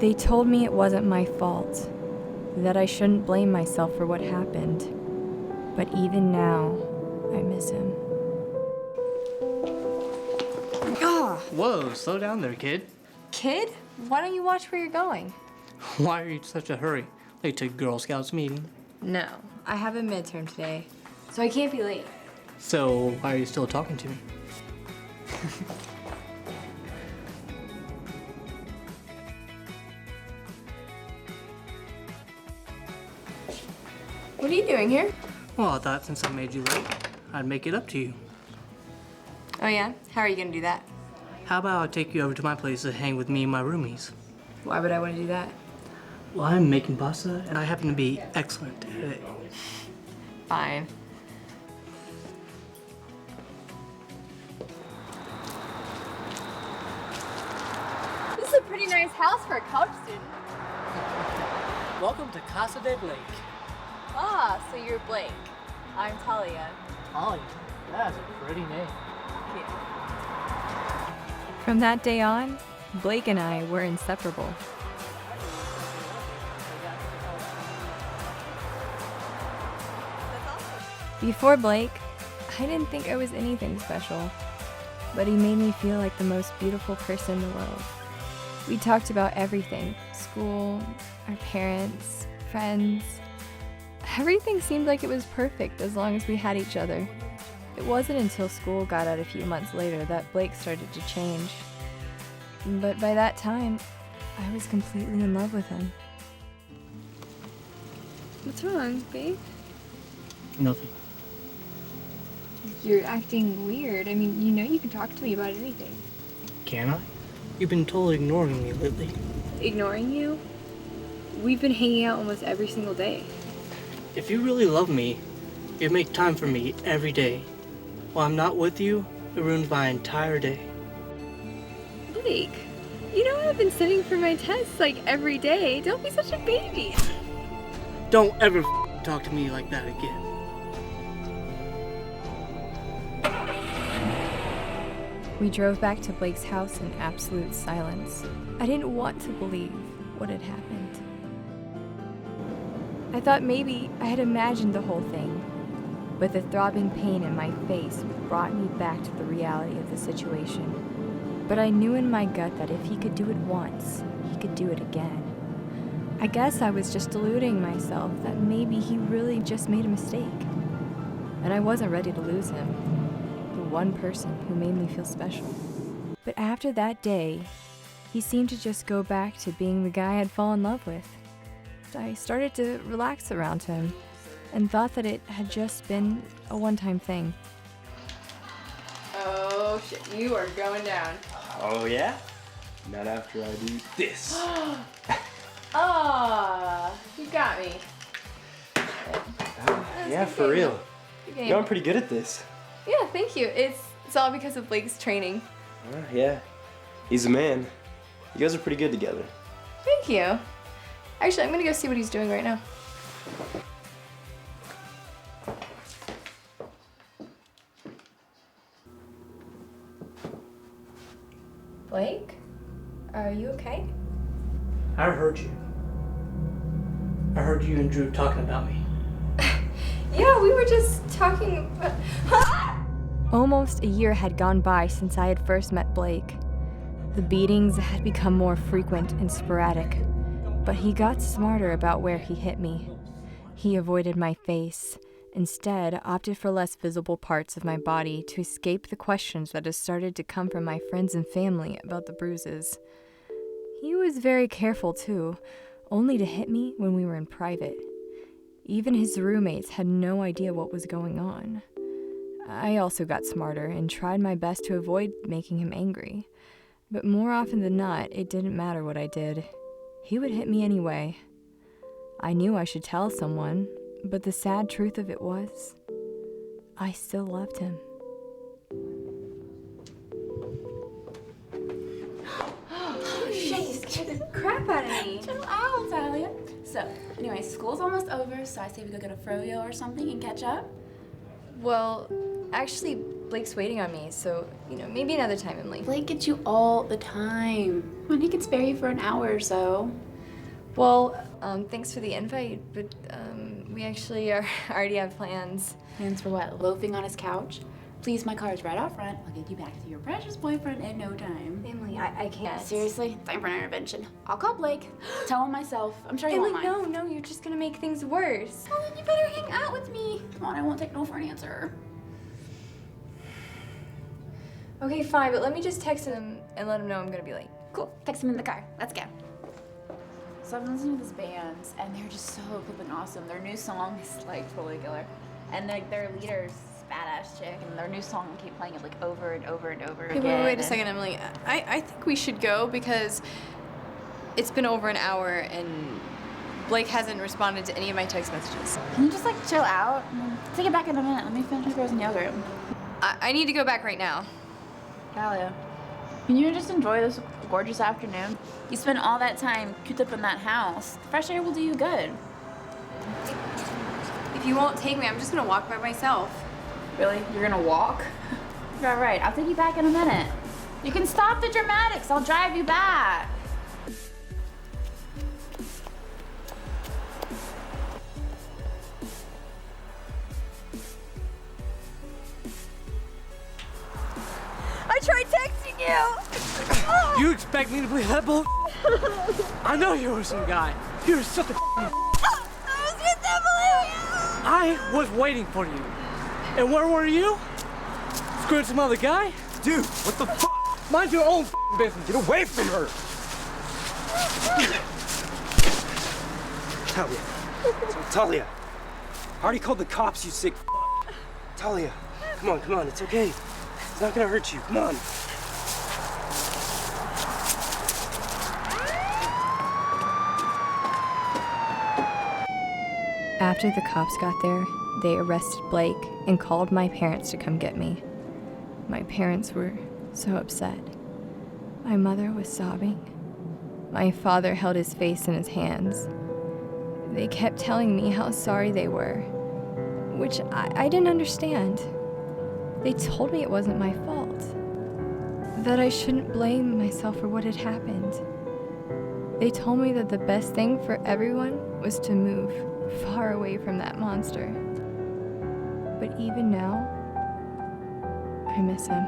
They told me it wasn't my fault, that I shouldn't blame myself for what happened. But even now, I miss him. Whoa, slow down there, kid. Kid? Why don't you watch where you're going? Why are you in such a hurry? Late to Girl Scouts meeting? No, I have a midterm today, so I can't be late. So, why are you still talking to me? What are you doing here? Well, I thought since I made you late, I'd make it up to you. Oh yeah? How are you gonna do that? How about I take you over to my place to hang with me and my roomies? Why would I want to do that? Well, I'm making pasta, and I happen to be excellent at it. Fine. This is a pretty nice house for a college student. Welcome to Casa de Blake. Ah, so you're Blake. I'm Talia. Ollie, that's a pretty name. From that day on, Blake and I were inseparable. Before Blake, I didn't think I was anything special, but he made me feel like the most beautiful person in the world. We talked about everything: school, our parents, friends. Everything seemed like it was perfect as long as we had each other. It wasn't until school got out a few months later that Blake started to change. But by that time, I was completely in love with him. What's wrong, babe? Nothing. You're acting weird. I mean, you know you can talk to me about anything. Can I? You've been totally ignoring me lately. Ignoring you? We've been hanging out almost every single day. If you really love me, you'd make time for me every day. While I'm not with you, it ruins my entire day. Blake, you know I've been studying for my tests like every day. Don't be such a baby. Don't ever talk to me like that again. We drove back to Blake's house in absolute silence. I didn't want to believe what had happened. I thought maybe I had imagined the whole thing, but the throbbing pain in my face brought me back to the reality of the situation. But I knew in my gut that if he could do it once, he could do it again. I guess I was just deluding myself that maybe he really just made a mistake. And I wasn't ready to lose him, the one person who made me feel special. But after that day, he seemed to just go back to being the guy I'd fallen in love with. I started to relax around him and thought that it had just been a one-time thing. Oh shit, you are going down. Oh yeah? Not after I do this. Ah, you got me. Yeah, for real. Good You game. know, I'm pretty good at this. Yeah, thank you. It's all because of Blake's training. Yeah, he's a man. You guys are pretty good together. Thank you. Actually, I'm gonna go see what he's doing right now. Blake? Are you okay? I heard you. I heard you and Drew talking about me. Yeah, we were just talking about... Almost a year had gone by since I had first met Blake. The beatings had become more frequent and sporadic, but he got smarter about where he hit me. He avoided my face, instead opted for less visible parts of my body to escape the questions that had started to come from my friends and family about the bruises. He was very careful too, only to hit me when we were in private. Even his roommates had no idea what was going on. I also got smarter and tried my best to avoid making him angry. But more often than not, it didn't matter what I did. He would hit me anyway. I knew I should tell someone, but the sad truth of it was, I still loved him. Oh, shit, you scared the crap out of me. Chill out, Talia. So, anyway, school's almost over, so I say we go get a froyo or something and catch up. Well, Actually, Blake's waiting on me, so, maybe another time, Emily. Blake gets you all the time. When he can spare you for an hour or so. Well, thanks for the invite, but, we actually already have plans. Plans for what? Loafing on his couch? Please, my car is right out front. I'll get you back to your precious boyfriend in no time. Emily, I can't. Seriously? Time for an intervention. I'll call Blake. Tell him myself. I'm sure he won't mind. Emily, no, you're just gonna make things worse. Well, then you better hang out with me. Come on, I won't take no for an answer. Okay, fine, but let me just text him and let him know I'm gonna be late. Cool. Text him in the car. Let's go. So I've been listening to this band, and they're just so flippin' awesome. Their new song is like totally killer, and their leader's badass chick, and their new song I keep playing it like over and over and over again. Wait a second, Emily. I think we should go because it's been over an hour and Blake hasn't responded to any of my text messages. Can you just like chill out? Take it back in a minute. Let me finish my frozen yogurt. I need to go back right now. Talia, can you just enjoy this gorgeous afternoon? You spent all that time cooped up in that house. The fresh air will do you good. If you won't take me, I'm just gonna walk by myself. Really? You're gonna walk? You're all right. I'll take you back in a minute. You can stop the dramatics. I'll drive you back. I tried texting you! You expect me to believe that bull? I know you were some guy. You were such a I was with Emily! I was waiting for you. And where were you? Screwing some other guy? Dude, what the fuck? Mind your own business. Get away from her! Talia. I already called the cops, you sick f***. Talia, come on, it's okay. It's not gonna hurt you, come on. After the cops got there, they arrested Blake and called my parents to come get me. My parents were so upset. My mother was sobbing. My father held his face in his hands. They kept telling me how sorry they were, which I didn't understand. They told me it wasn't my fault, that I shouldn't blame myself for what had happened. They told me that the best thing for everyone was to move far away from that monster. But even now, I miss him.